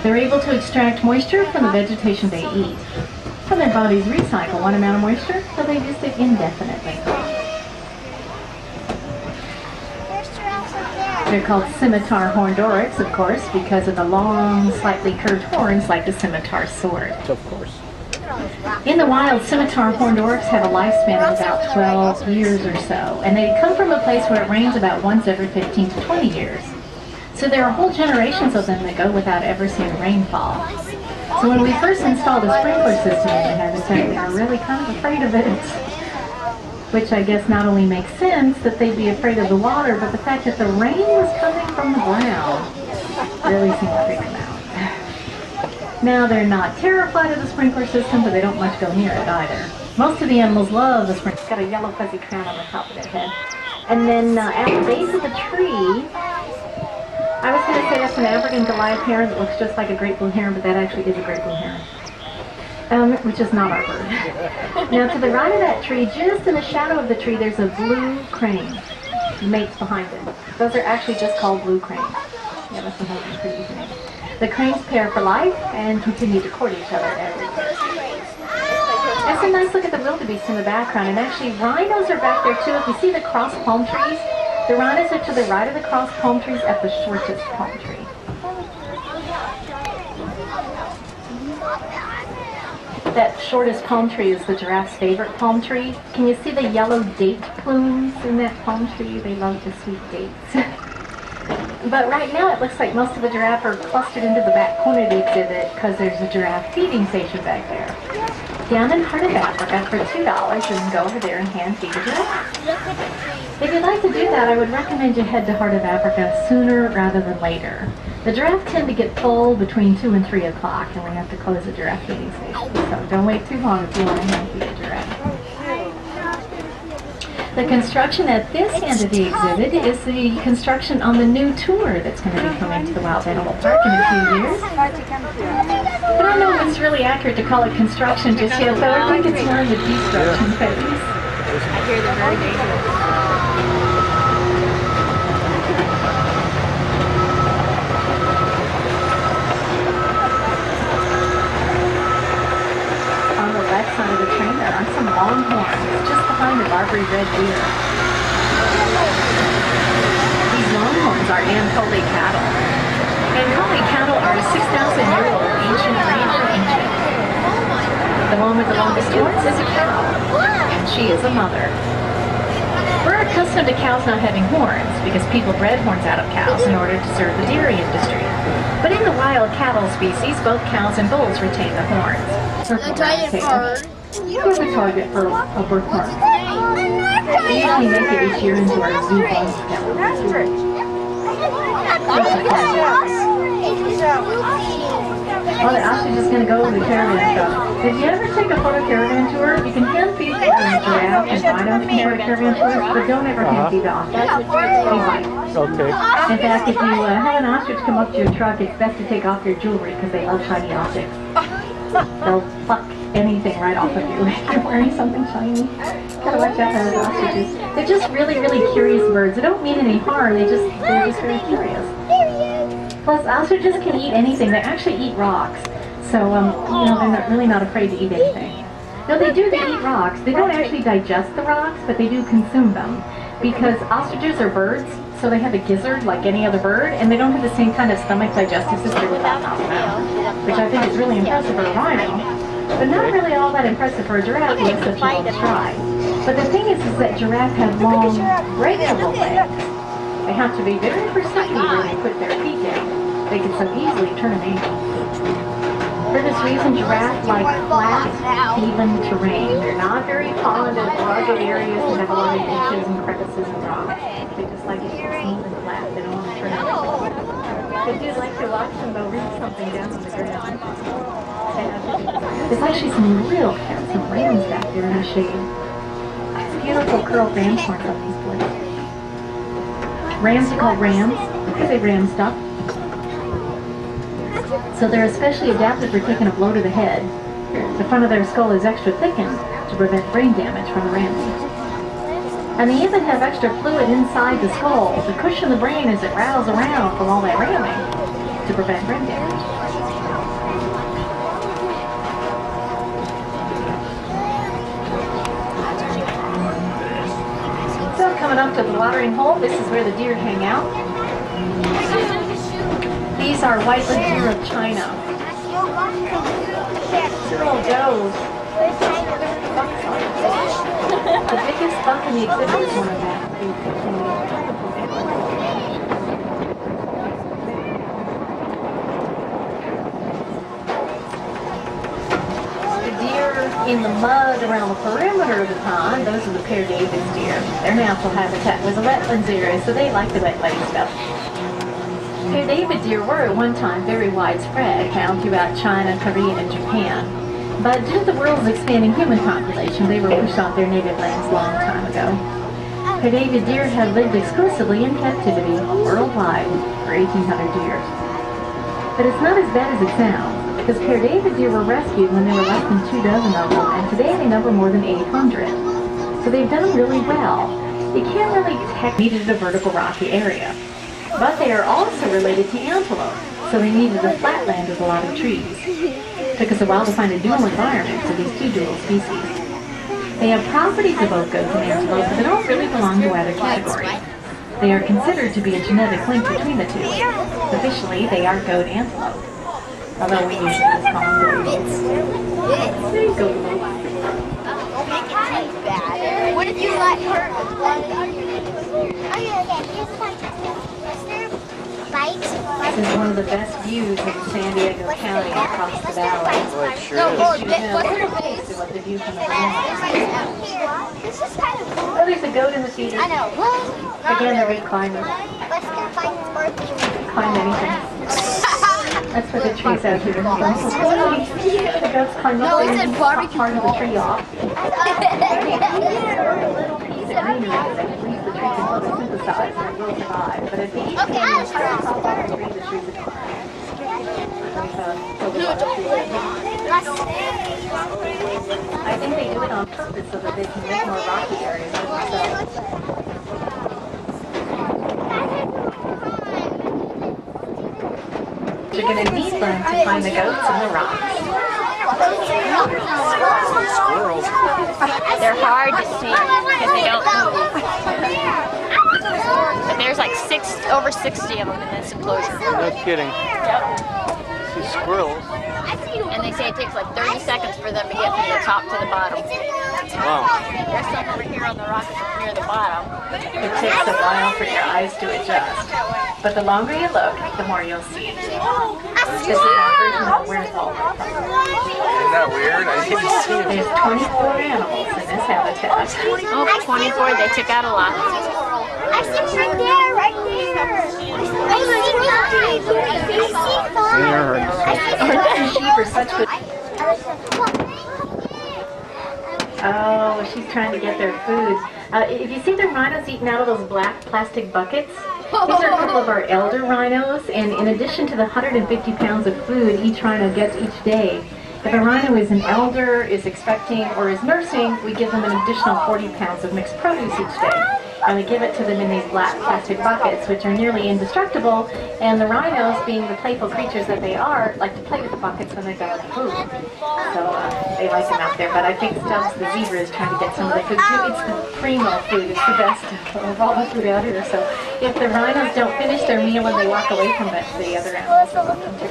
They're able to extract moisture from the vegetation they eat. When their bodies recycle one amount of moisture, so they use it indefinitely. They're called scimitar horned oryx, of course, because of the long, slightly curved horns like the scimitar sword. Of course. In the wild, scimitar horned oryx have a lifespan of about 12 years or so, and they come from a place where it rains about once every 15 to 20 years. So there are whole generations of them that go without ever seeing rainfall. So when we first installed a sprinkler system in the habitat, we were really kind of afraid of it. Which I guess not only makes sense that they'd be afraid of the water, but the fact that the rain was coming from the ground really seemed to freak them out. Now they're not terrified of the sprinkler system, but they don't much go near it either. Most of the animals love the sprinkler. It's got a yellow fuzzy crown on the top of their head. And then at the base of the tree, I was going to say that's an African Goliath heron that looks just like a great blue heron, but that actually is a great blue heron. Which is not our bird. Now to the right of that tree, just in the shadow of the tree, there's a blue crane. Mates behind it. Those are actually just called blue cranes. Yeah, that's a pretty easy name. The cranes pair for life and continue to court each other every year. That's a nice look at the wildebeest in the background, and actually rhinos are back there too. If you see the cross palm trees, the rhinos are to the right of the cross palm trees at the shortest palm tree. That shortest palm tree is the giraffe's favorite palm tree. Can you see the yellow date plumes in that palm tree? They love the sweet dates. But right now it looks like most of the giraffe are clustered into the back corner of the exhibit because there's a giraffe feeding station back there. Down in the heart of Africa, for $2, you can go over there and hand feed a giraffe. If you'd like to do that, I would recommend you head to Heart of Africa sooner rather than later. The giraffes tend to get full between 2 and 3 o'clock, and we have to close the giraffe feeding station. So don't wait too long if you want to hand feed a giraffe. The construction at this end of the exhibit is the construction on the new tour that's going to be coming to the Wild Animal Park in a few years. I don't know if it's really accurate to call it construction just yet, though I think it's more in the destruction phase. I hear they're very dangerous. On the left side of the train there are some longhorns just behind the Barbary red deer. These longhorns are Ancole cattle. Ancole cattle are a 6,000-year-old ancient breed from Egypt. The one with the longest horns is a cow, and she is a mother. We're accustomed to cows not having horns because people bred horns out of cows in order to serve the dairy industry. But in the wild cattle species, both cows and bulls retain the horns. Circle round tail. Here's a target for a birthmark. We usually make it each year into our zoo bus calendar. Oh, the ostrich is going to go over the caravan stuff. If you ever take a photo caravan tour, you can hand feed the giraffe and rhino for a caravan tour, but don't ever hand feed the ostrich. They bite. Okay. In fact, if you have an ostrich come up to your truck, it's best to take off your jewelry because they love shiny objects. They'll pluck anything right off of you if you're wearing something shiny. Gotta watch out for those ostriches. They're just really, really curious birds. They don't mean any harm. They're just very curious. Plus, ostriches can eat anything. They actually eat rocks. So, they're really not afraid to eat anything. No, they eat rocks. They don't actually digest the rocks, but they do consume them. Because ostriches are birds, so they have a gizzard like any other bird, and they don't have the same kind of stomach digestive system without mouth, which I think is really impressive for a rhino. But not really all that impressive for a giraffe unless such a long stride. But the thing is that giraffes have long, breakable legs. They have to be very perceptive when they put their feet down. They can so easily turn an ankle. For this reason, giraffes like flat, even terrain. They're not very fond of rugged areas that have a lot of ditches and crevices and rocks. They just like it smooth and flat. They don't want to turn an ankle. They do like to watch them though read something down on the ground. There's actually some real handsome rams back there in the shade. Beautiful curled ram's horns on these blades. Rams are called rams because they ram stuff. So they're especially adapted for taking a blow to the head. The front of their skull is extra thickened to prevent brain damage from the ramming. And they even have extra fluid inside the skull to cushion the brain as it rattles around from all that ramming. to prevent brain damage. So coming up to the watering hole, this is where the deer hang out. These are white-legged deer of China. These are little does. The biggest buck in the exhibit is one of them. In the mud around the perimeter of the pond, those are the Pear Davis deer. Their natural habitat was a wetlands area, so they like the wet muddy stuff. Pear Davis deer were at one time very widespread, found throughout China, Korea, and Japan. But due to the world's expanding human population, they were pushed off their native lands a long time ago. Pear Davis deer have lived exclusively in captivity worldwide for 1,800 years. But it's not as bad as it sounds. Because Pear Davis deer were rescued when there were less than 2 dozen of them, and today they number more than 800. So they've done really well. You can't really needed a vertical rocky area. But they are also related to antelope, so they needed a flatland with a lot of trees. It took us a while to find a dual environment for these two dual species. They have properties of both goats and antelope, but they don't really belong to either category. They are considered to be a genetic link between the two. Officially, they are goat antelope. Although we usually just call them goats. There you go. Don't make it taste bad. What if you let her? This is one of the best views of San Diego County across the valley. No, what's her face? What the view from the ground. This is kind of cool. Oh, there's a goat in the feeder. I know. Again, they're big climbers. Let's go find this birthday. Climb anything. That's what the trees out here. The goats climb up there and pop part of the tree off. Little piece of greenery that leaves the tree can photosynthesize and it will survive. But if they eat the entire top of the tree would die. I think they do it on purpose so that they can make more rocky areas for themselves. You're going to need them to find the goats in the rocks. Squirrels. They're hard to see because they don't move. But there's like over 60 of them in this enclosure. No kidding. Yep. See squirrels. And they say it takes like 30 seconds for them to get from the top to the bottom. Wow. There's some over here on the rock near the bottom. It takes a while for your eyes to adjust. But the longer you look, the more you'll see. This is our version of where it's all from. Isn't that weird? I didn't see it. There's 24 animals in this habitat. Oh, 24. They took out a lot. I see right there, right there. Sheep are such good. Oh, she's trying to get their food. If you see the rhinos eating out of those black plastic buckets, these are a couple of our elder rhinos, and in addition to the 150 pounds of food each rhino gets each day, if a rhino is an elder, is expecting, or is nursing, we give them an additional 40 pounds of mixed produce each day. And we give it to them in these black plastic buckets, which are nearly indestructible, and the rhinos, being the playful creatures that they are, like to play with the buckets when they go to food. So they like them out there, but I think Stubbs the zebra is trying to get some of the food too. It's the primo food, it's the best of all the food out here. So if the rhinos don't finish their meal when they walk away from it, the other animals will want them to.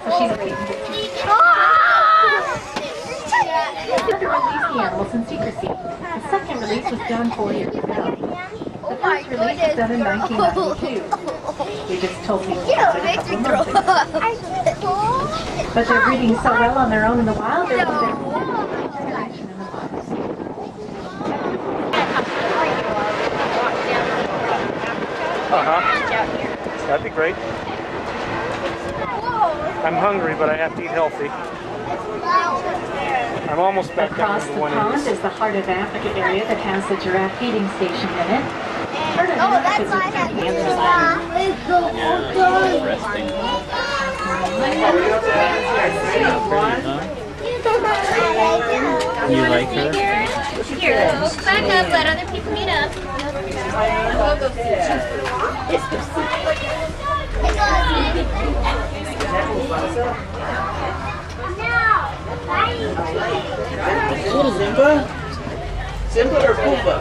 So she's a big to release the animals in secrecy. The second release was done 4 years ago. The first release was done in 1992. We just told people about it a couple months ago. But they're breeding so well on their own in the wild, they're interaction in the wild. That'd be great. I'm hungry, but I have to eat healthy. I'm almost back down Across to the 180. pond is the Heart of Africa area that has the giraffe feeding station in it. Heart of Africa is on the other side. You like her? Here, go back up, let other people meet up. We'll go see. Simba? Simba or Pumbaa?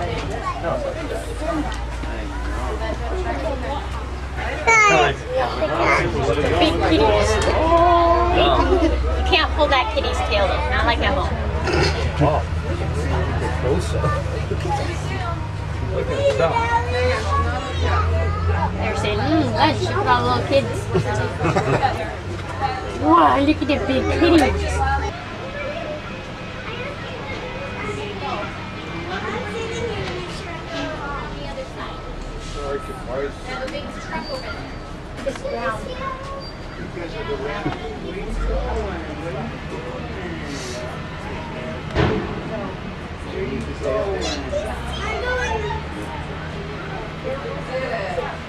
Big kitties. You can't pull that kitty's tail though, not like at home. Oh. They're saying, lunch for all little kids. Wow, look at the big kitties. It's brown.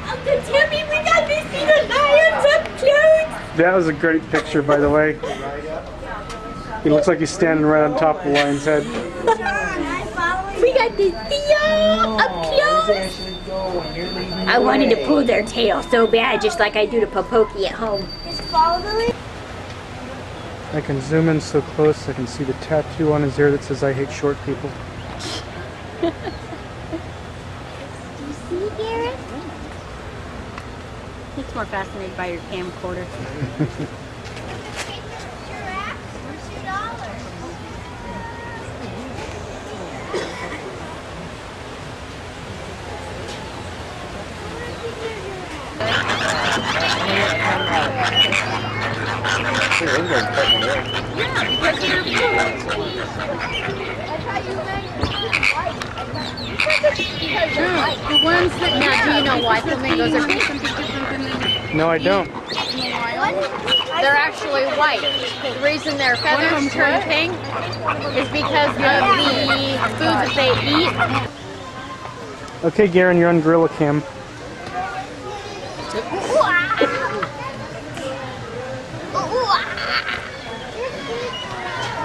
Uncle Timmy, we got to see the lions up close. That was a great picture, by the way. He looks like he's standing right on top of the lion's head. We got to see them up close. I wanted to pull their tail so bad, just like I do to Popoki at home. I can zoom in so close I can see the tattoo on his ear that says I hate short people. Do you see, Gaeran? He's more fascinated by your camcorder. The ones that now, do you know why flamingos are pink? No, I don't. They're actually white. The reason their feathers turn pink is because of the food that they eat. Okay, Gaeran, you're on Gorilla Cam.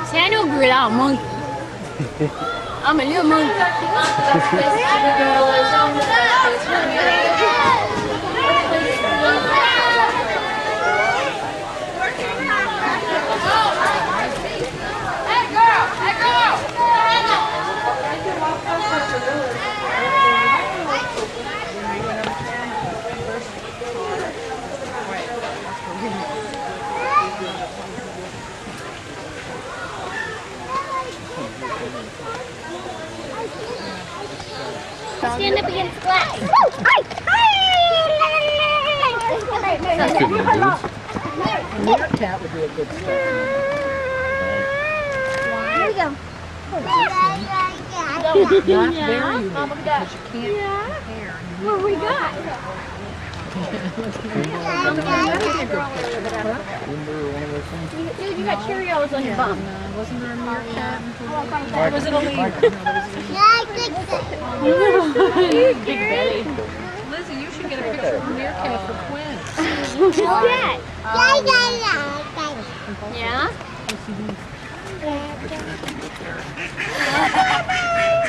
See, I know gorilla monkey. I'm a little monkey. Stand up against glass. Meerkat would be a good start. Here we go. Not very unique because you can't compare. What we got? Dude, you got Cheerios on your bum. Wasn't there a meerkat? Or was it a leader? Big belly. Lizzie, you should get a picture of a meerkat for twins. Who's that? Yeah?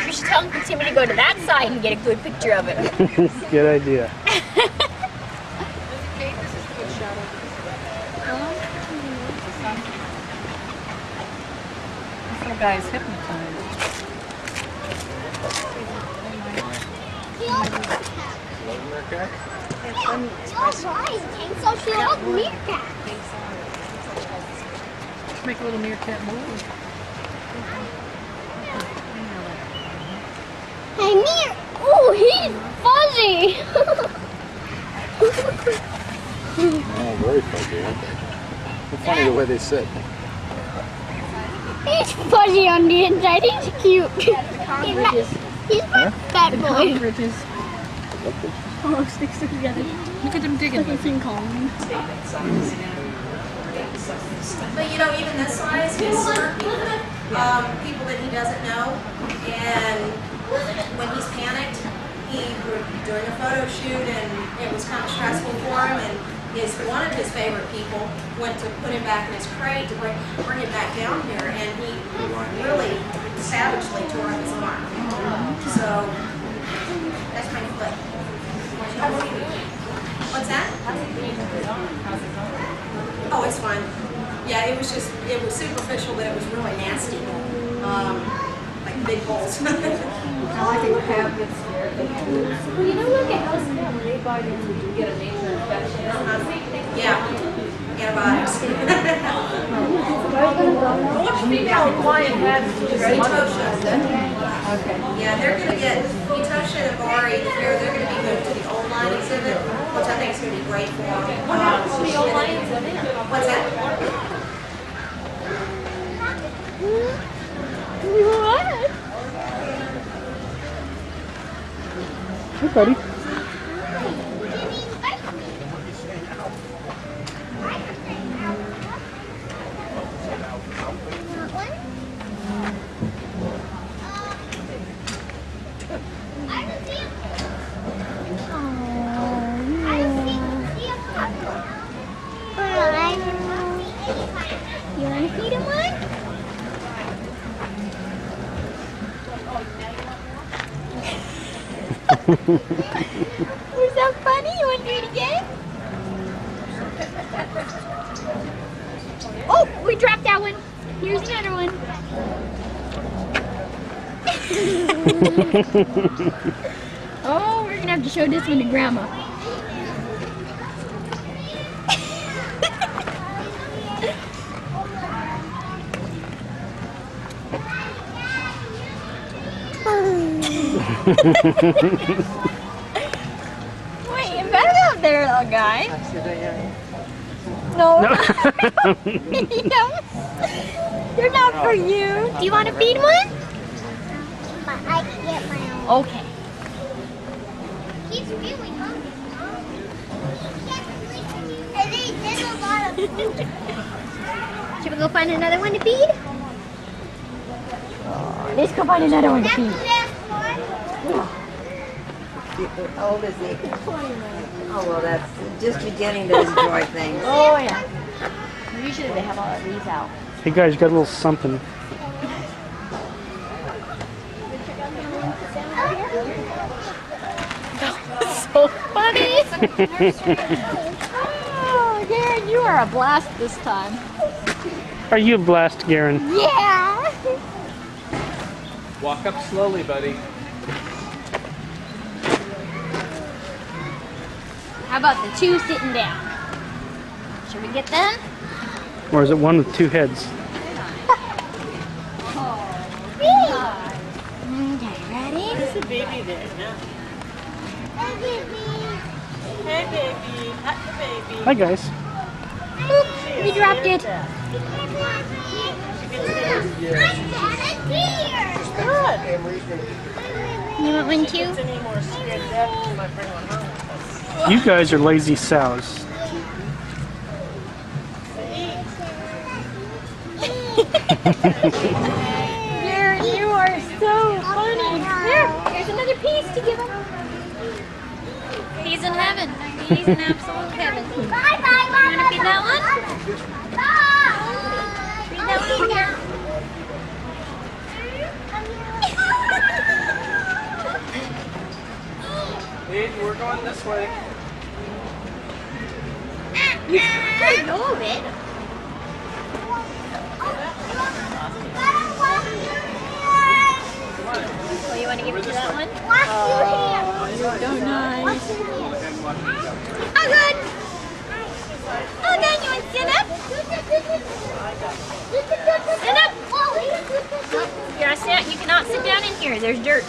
You should tell Uncle Timmy to go to that side and get a good picture of it. Good idea. This little guy is hypnotized. Make a little meerkat move. Hey, Mir! Oh, he's fuzzy! Oh, very fuzzy, aren't they? It's funny the way they sit. He's fuzzy on the inside. He's cute. He's my fat boy. Bridges. Oh, sticks together. Look at him digging. Like a thing calling. But you know, even this size, he's certain people that he doesn't know. And when he's panicked, during a photo shoot, and it was kind of stressful for him, and one of his favorite people went to put him back in his crate to bring him back down here, and he really savagely tore up his arm. So that's my flip. What's that? Oh, it's fine. Yeah, it was superficial, but it was really nasty. Like big holes. I like the cabinets there. Well, you know, look at how when they bite into you get a major infection. Yeah, antibiotics. Which female client has Etosha. Okay. Yeah, they're going to get Etosha and Bari. They're going to be moved to the old line exhibit, which I think is going to be great for them. What happened to the old line exhibit? What's that? What? Hey, buddy. You want to feed him one? Was that funny? You want to do it again? Oh, we dropped that one. Here's another one. Oh, we're gonna have to show this one to Grandma. Wait, you better out there, little guy. No. They're not for you. Do you want to feed one? But I can get my own. Okay. He's really hungry. And there's a lot of food. Should we go find another one to feed? Let's go find another one to feed. How old is he? 20. Oh, well, that's just beginning to enjoy things. Oh, yeah. Usually they have all of these out. Hey guys, you got a little something. So funny. Oh, Gaeran, you are a blast this time. Are you a blast, Gaeran? Yeah. Walk up slowly, buddy. How about the two sitting down? Should we get them? Or is it one with two heads? Okay, ready? There's a baby there. Hey, baby. Hey, baby. Hi, baby. Hi guys. Oop, we dropped it. You want one too? Any more scared death, you might bring one home. You guys are lazy sows. Gaeran, you are so funny. Here's another piece to give him. He's in heaven. He's in absolute heaven. Bye, bye, bye. You want to feed that one? Bye. Feed that one over here. Hey, we're going this way. I know it. Oh, you want to give it to that one? You're so nice. Oh, good. Oh, good. You want to stand up? Stand up. You cannot sit down in here. There's dirt.